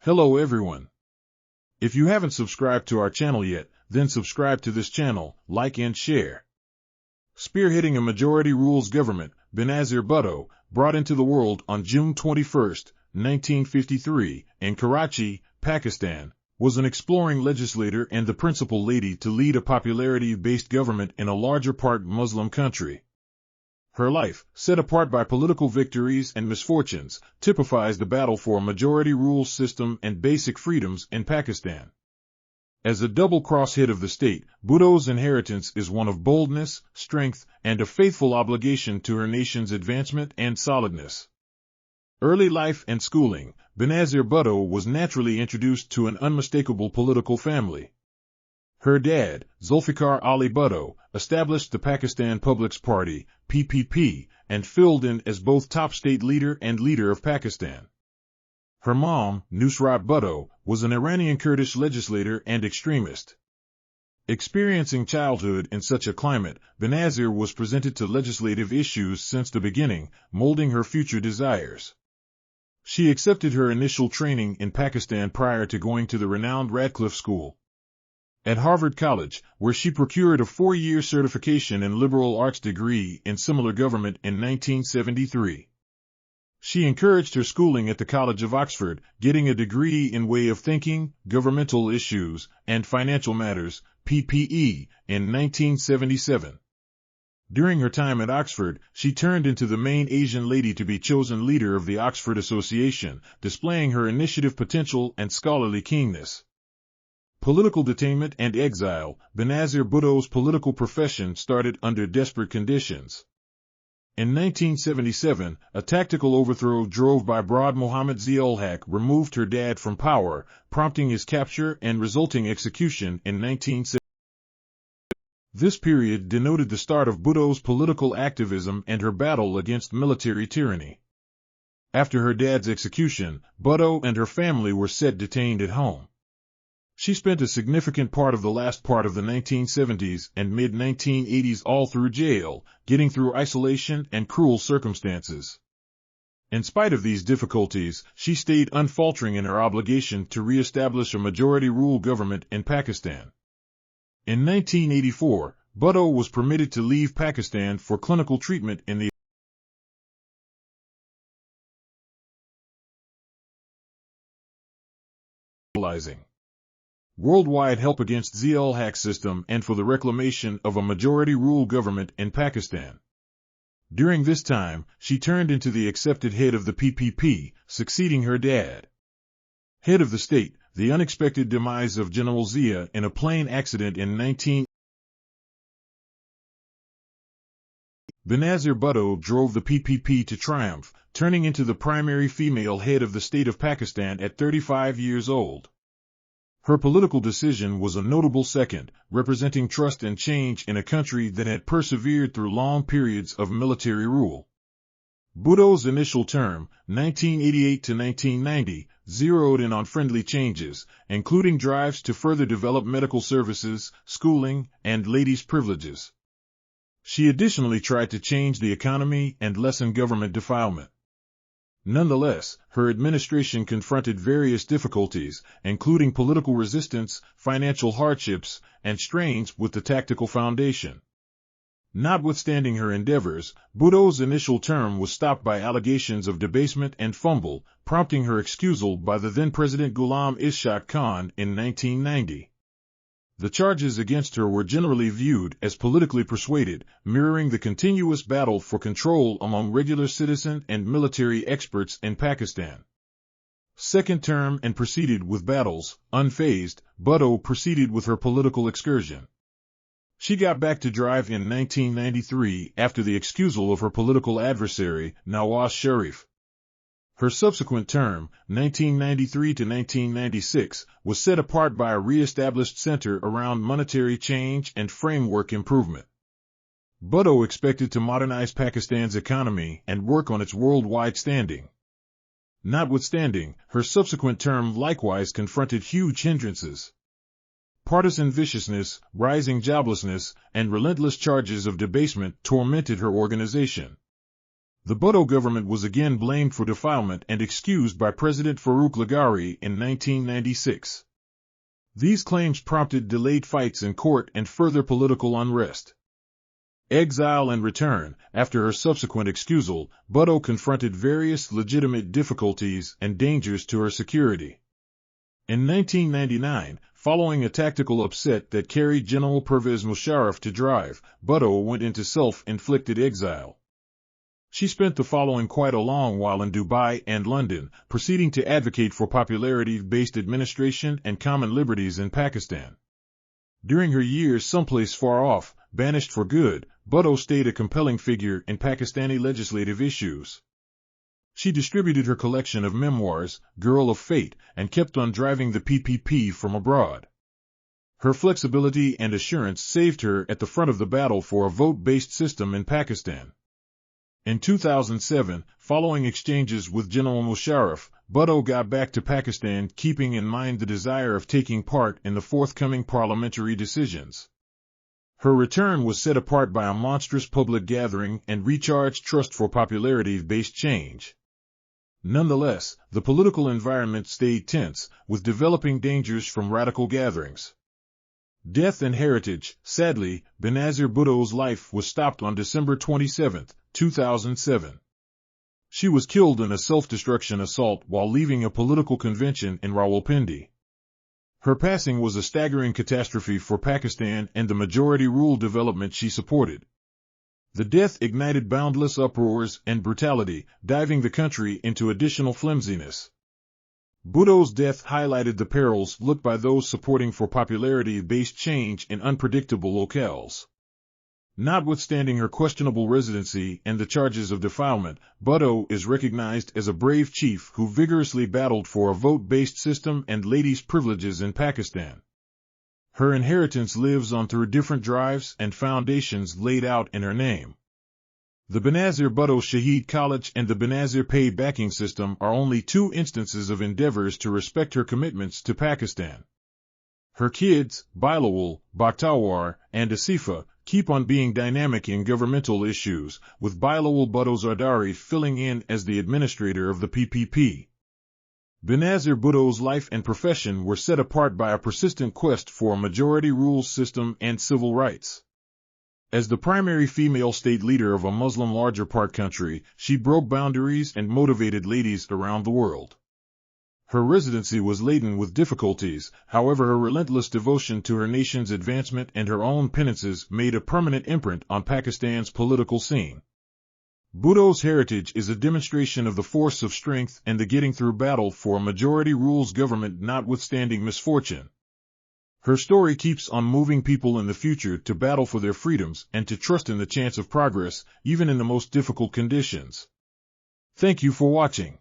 Hello everyone. If you haven't subscribed to our channel yet, then subscribe to this channel, like and share. Spearheading a majority rules government, Benazir Bhutto, brought into the world on June 21, 1953, in Karachi, Pakistan, was an exploring legislator and the principal lady to lead a popularity-based government in a larger part Muslim country. Her life, set apart by political victories and misfortunes, typifies the battle for a majority rule system and basic freedoms in Pakistan. As a double-cross head of the state, Bhutto's inheritance is one of boldness, strength, and a faithful obligation to her nation's advancement and solidness. Early life and schooling, Benazir Bhutto was naturally introduced to an unmistakable political family. Her dad, Zulfikar Ali Bhutto, established the Pakistan Public Party, PPP, and filled in as both top state leader and leader of Pakistan. Her mom, Nusrat Bhutto, was an Iranian Kurdish legislator and extremist. Experiencing childhood in such a climate, Benazir was presented to legislative issues since the beginning, molding her future desires. She accepted her initial training in Pakistan prior to going to the renowned Radcliffe School at Harvard College, where she procured a 4-year certification and liberal arts degree in similar government in 1973. She encouraged her schooling at the College of Oxford, getting a degree in way of thinking, governmental issues, and financial matters, PPE, in 1977. During her time at Oxford, she turned into the main Asian lady to be chosen leader of the Oxford Association, displaying her initiative potential and scholarly keenness. Political detainment and exile, Benazir Bhutto's political profession started under desperate conditions. In 1977, a tactical overthrow drove by Brod Mohammad Zia-ul-Haq removed her dad from power, prompting his capture and resulting execution in 1970. This period denoted the start of Bhutto's political activism and her battle against military tyranny. After her dad's execution, Bhutto and her family were set detained at home. She spent a significant part of the last part of the 1970s and mid-1980s all through jail, getting through isolation and cruel circumstances. In spite of these difficulties, she stayed unfaltering in her obligation to re-establish a majority-rule government in Pakistan. In 1984, Bhutto was permitted to leave Pakistan for clinical treatment in the worldwide help against Zia-ul-Haq system and for the reclamation of a majority-rule government in Pakistan. During this time, she turned into the accepted head of the PPP, succeeding her dad. Head of the state, the unexpected demise of General Zia in a plane accident in 1980. Benazir Bhutto drove the PPP to triumph, turning into the primary female head of the state of Pakistan at 35 years old. Her political decision was a notable second, representing trust and change in a country that had persevered through long periods of military rule. Bhutto's initial term, 1988 to 1990, zeroed in on friendly changes, including drives to further develop medical services, schooling, and ladies' privileges. She additionally tried to change the economy and lessen government defilement. Nonetheless, her administration confronted various difficulties, including political resistance, financial hardships, and strains with the tactical foundation. Notwithstanding her endeavors, Bhutto's initial term was stopped by allegations of debasement and fumble, prompting her excusal by the then-President Ghulam Ishaq Khan in 1990. The charges against her were generally viewed as politically persuaded, mirroring the continuous battle for control among regular citizen and military experts in Pakistan. Second term and proceeded with battles, unfazed, Bhutto proceeded with her political excursion. She got back to drive in 1993 after the excusal of her political adversary, Nawaz Sharif. Her subsequent term, 1993 to 1996, was set apart by a re-established center around monetary change and framework improvement. Bhutto expected to modernize Pakistan's economy and work on its worldwide standing. Notwithstanding, her subsequent term likewise confronted huge hindrances. Partisan viciousness, rising joblessness, and relentless charges of debasement tormented her organization. The Bhutto government was again blamed for defilement and excused by President Farouk Laghari in 1996. These claims prompted delayed fights in court and further political unrest. Exile and return. After her subsequent excusal, Bhutto confronted various legitimate difficulties and dangers to her security. In 1999, following a tactical upset that carried General Pervez Musharraf to drive, Bhutto went into self-inflicted exile. She spent the following quite a long while in Dubai and London, proceeding to advocate for popularity-based administration and common liberties in Pakistan. During her years someplace far off, banished for good, Bhutto stayed a compelling figure in Pakistani legislative issues. She distributed her collection of memoirs, Girl of Fate, and kept on driving the PPP from abroad. Her flexibility and assurance saved her at the front of the battle for a vote-based system in Pakistan. In 2007, following exchanges with General Musharraf, Bhutto got back to Pakistan, keeping in mind the desire of taking part in the forthcoming parliamentary decisions. Her return was set apart by a monstrous public gathering and recharged trust for popularity-based change. Nonetheless, the political environment stayed tense, with developing dangers from radical gatherings. Death and heritage. Sadly, Benazir Bhutto's life was stopped on December 27, 2007. She was killed in a self-destruction assault while leaving a political convention in Rawalpindi. Her passing was a staggering catastrophe for Pakistan and the majority rule development she supported. The death ignited boundless uproars and brutality, diving the country into additional flimsiness. Bhutto's death highlighted the perils looked by those supporting for popularity-based change in unpredictable locales. Notwithstanding her questionable residency and the charges of defilement, Bhutto is recognized as a brave chief who vigorously battled for a vote-based system and ladies' privileges in Pakistan. Her inheritance lives on through different drives and foundations laid out in her name. The Benazir Bhutto Shaheed College and the Benazir Pay Backing System are only two instances of endeavors to respect her commitments to Pakistan. Her kids, Bilawal, Bakhtawar, and Asifa, keep on being dynamic in governmental issues, with Bilawal Bhutto Zardari filling in as the administrator of the PPP. Benazir Bhutto's life and profession were set apart by a persistent quest for a majority rule system and civil rights. As the primary female state leader of a Muslim larger part country, she broke boundaries and motivated ladies around the world. Her residency was laden with difficulties, however her relentless devotion to her nation's advancement and her own penances made a permanent imprint on Pakistan's political scene. Bhutto's heritage is a demonstration of the force of strength and the getting through battle for a majority rules government notwithstanding misfortune. Her story keeps on moving people in the future to battle for their freedoms and to trust in the chance of progress, even in the most difficult conditions. Thank you for watching.